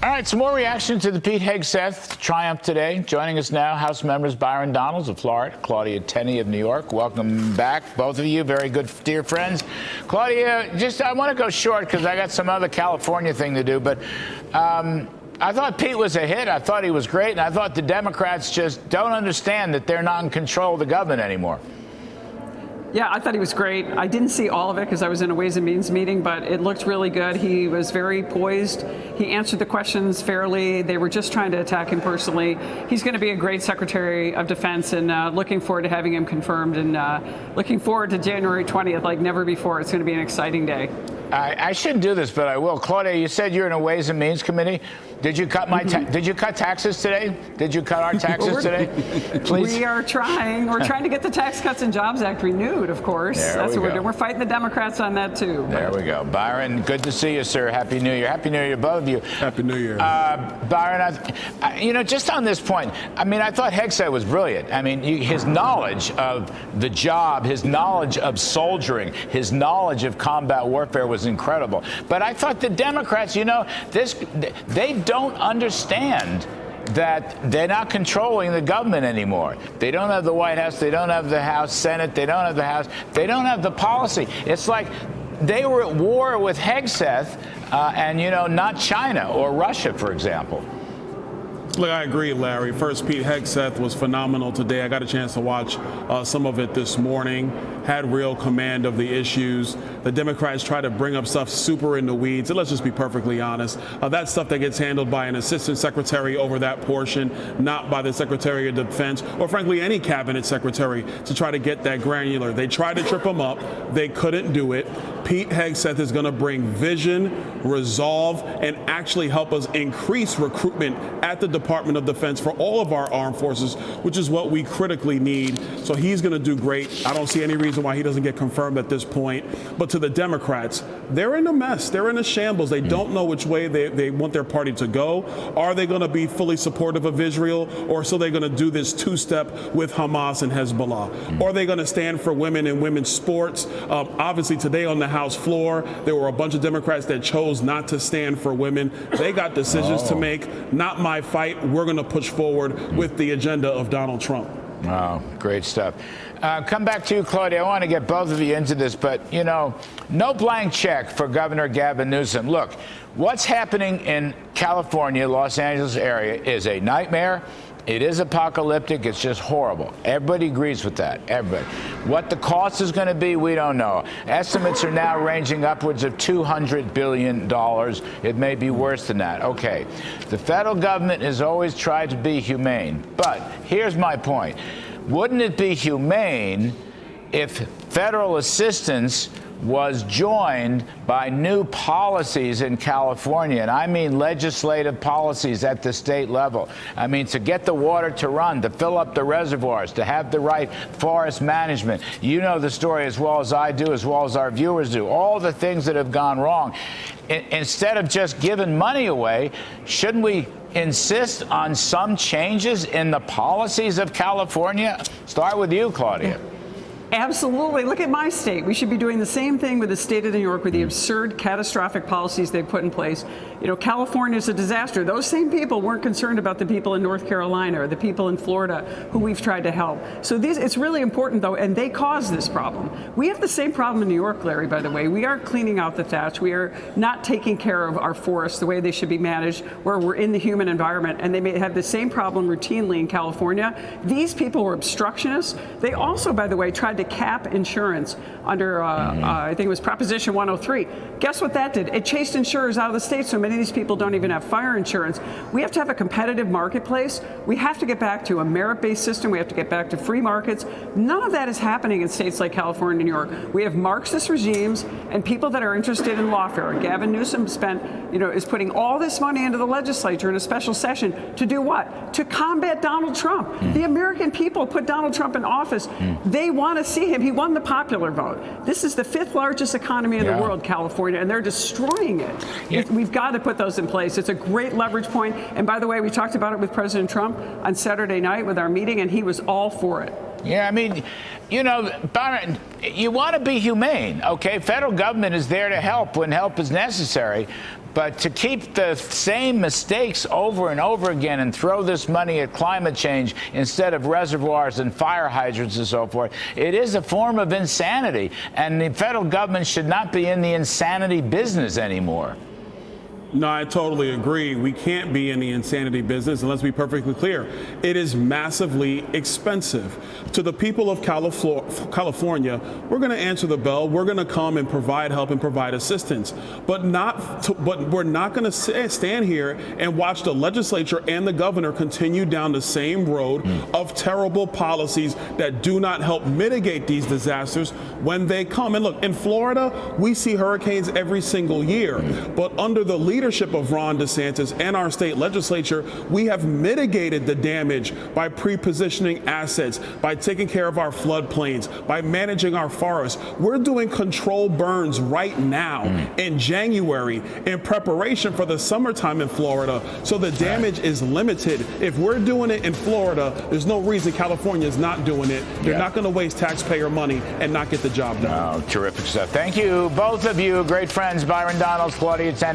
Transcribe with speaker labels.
Speaker 1: All right, some more reaction to the Pete Hegseth triumph today. Joining us now, House members Byron Donalds of Florida, Claudia Tenney of New York. Welcome back, both of you. Very good, dear friends. Claudia, I want to go short because I got some other California thing to do, but I thought Pete was a hit. I thought he was great, and I thought the Democrats just don't understand that they're not in control of the government anymore.
Speaker 2: Yeah, I thought he was great. I didn't see all of it because I was in a Ways and Means meeting, but it looked really good. He was very poised. He answered the questions fairly. They were just trying to attack him personally. He's going to be a great Secretary of Defense, and looking forward to having him confirmed, and looking forward to January 20th like never before. It's going to be an exciting day.
Speaker 1: I shouldn't do this, but I will. Claudia, you said you're in a Ways and Means committee. Did you cut did you cut taxes today? Did you cut our taxes today? Please.
Speaker 2: We are trying. We're trying to get the Tax Cuts and Jobs Act renewed, of course. That's what we're doing. We're fighting the Democrats on that, too.
Speaker 1: There we go. Byron, good to see you, sir. Happy New Year. Happy New Year, both of you.
Speaker 3: Happy New Year.
Speaker 1: Byron, just on this point, I mean, I thought Hegseth was brilliant. I mean, his knowledge of the job, his knowledge of soldiering, his knowledge of combat warfare was incredible. But I thought the Democrats, they don't understand that they're not controlling the government anymore. They don't have the White House. They don't have the House, Senate. They don't have the House. They don't have the policy. It's like they were at war with Hegseth and, not China or Russia, for example.
Speaker 3: Look, I agree, Larry. First, Pete Hegseth was phenomenal today. I got a chance to watch some of it this morning. Had real command of the issues. The Democrats try to bring up stuff super in the weeds. And let's just be perfectly honest. That's stuff that gets handled by an assistant secretary over that portion, not by the Secretary of Defense or, frankly, any cabinet secretary to try to get that granular. They tried to trip him up. They couldn't do it. Pete Hegseth is going to bring vision, resolve, and actually help us increase recruitment at the Department of Defense for all of our armed forces, which is what we critically need. So he's going to do great. I don't see any reason why he doesn't get confirmed at this point. But to the Democrats, they're in a mess. They're in a shambles. They don't know which way they want their party to go. Are they going to be fully supportive of Israel, or so they're going to do this two-step with Hamas and Hezbollah? Or are they going to stand for women and women's sports? Obviously, today on the House floor, there were a bunch of Democrats that chose not to stand for women. They got decisions to make. Not my fight. We're going to push forward with the agenda of Donald Trump.
Speaker 1: Oh, great stuff. Come back to you, Claudia. I want to get both of you into this, but, no blank check for Governor Gavin Newsom. Look, what's happening in California, Los Angeles area is a nightmare. It is apocalyptic. It's just horrible. Everybody agrees with that. Everybody. What the cost is going to be, we don't know. Estimates are now ranging upwards of $200 billion. It may be worse than that. Okay. The federal government has always tried to be humane. But here's my point. Wouldn't it be humane if federal assistance was joined by new policies in California, and I mean legislative policies at the state level. I mean, to get the water to run, to fill up the reservoirs, to have the right forest management. You know the story as well as I do, as well as our viewers do. All the things that have gone wrong. Instead of just giving money away, shouldn't we insist on some changes in the policies of California? Start with you, Claudia.
Speaker 2: Absolutely. Look at my state. We should be doing the same thing with the state of New York with the absurd, catastrophic policies they've put in place. California is a disaster. Those same people weren't concerned about the people in North Carolina or the people in Florida who we've tried to help. So it's really important, though, and they caused this problem. We have the same problem in New York, Larry, by the way. We aren't cleaning out the thatch. We are not taking care of our forests the way they should be managed, where we're in the human environment, and they may have the same problem routinely in California. These people were obstructionists. They also, by the way, tried to cap insurance under, I think it was Proposition 103. Guess what that did? It chased insurers out of the state, so many of these people don't even have fire insurance. We have to have a competitive marketplace. We have to get back to a merit-based system. We have to get back to free markets. None of that is happening in states like California and New York. We have Marxist regimes and people that are interested in lawfare. Gavin Newsom is putting all this money into the legislature in a special session to do what? To combat Donald Trump. The American people put Donald Trump in office. They want to see him. He won the popular vote. This is the 5th largest economy in the world, California, and they're destroying it. We've got to put those in place. It's a great leverage point. And by the way, we talked about it with President Trump on Saturday night with our meeting, and he was all for it.
Speaker 1: Yeah, I mean, Byron, you want to be humane, okay? Federal government is there to help when help is necessary. But to keep the same mistakes over and over again and throw this money at climate change instead of reservoirs and fire hydrants and so forth, it is a form of insanity. And the federal government should not be in the insanity business anymore.
Speaker 3: No, I totally agree. We can't be in the insanity business, and let's be perfectly clear. It is massively expensive. To the people of California, we're going to answer the bell. We're going to come and provide help and provide assistance. But we're not going to stand here and watch the legislature and the governor continue down the same road of terrible policies that do not help mitigate these disasters when they come. And look, in Florida, we see hurricanes every single year. But under the leadership of Ron DeSantis and our state legislature, we have mitigated the damage by pre-positioning assets, by taking care of our floodplains, by managing our forests. We're doing controlled burns right now in January in preparation for the summertime in Florida. So the damage is limited. If we're doing it in Florida, there's no reason California is not doing it. They're not going to waste taxpayer money and not get the job done.
Speaker 1: Oh, terrific stuff. Thank you, both of you. Great friends, Byron Donalds, Claudia Tenney.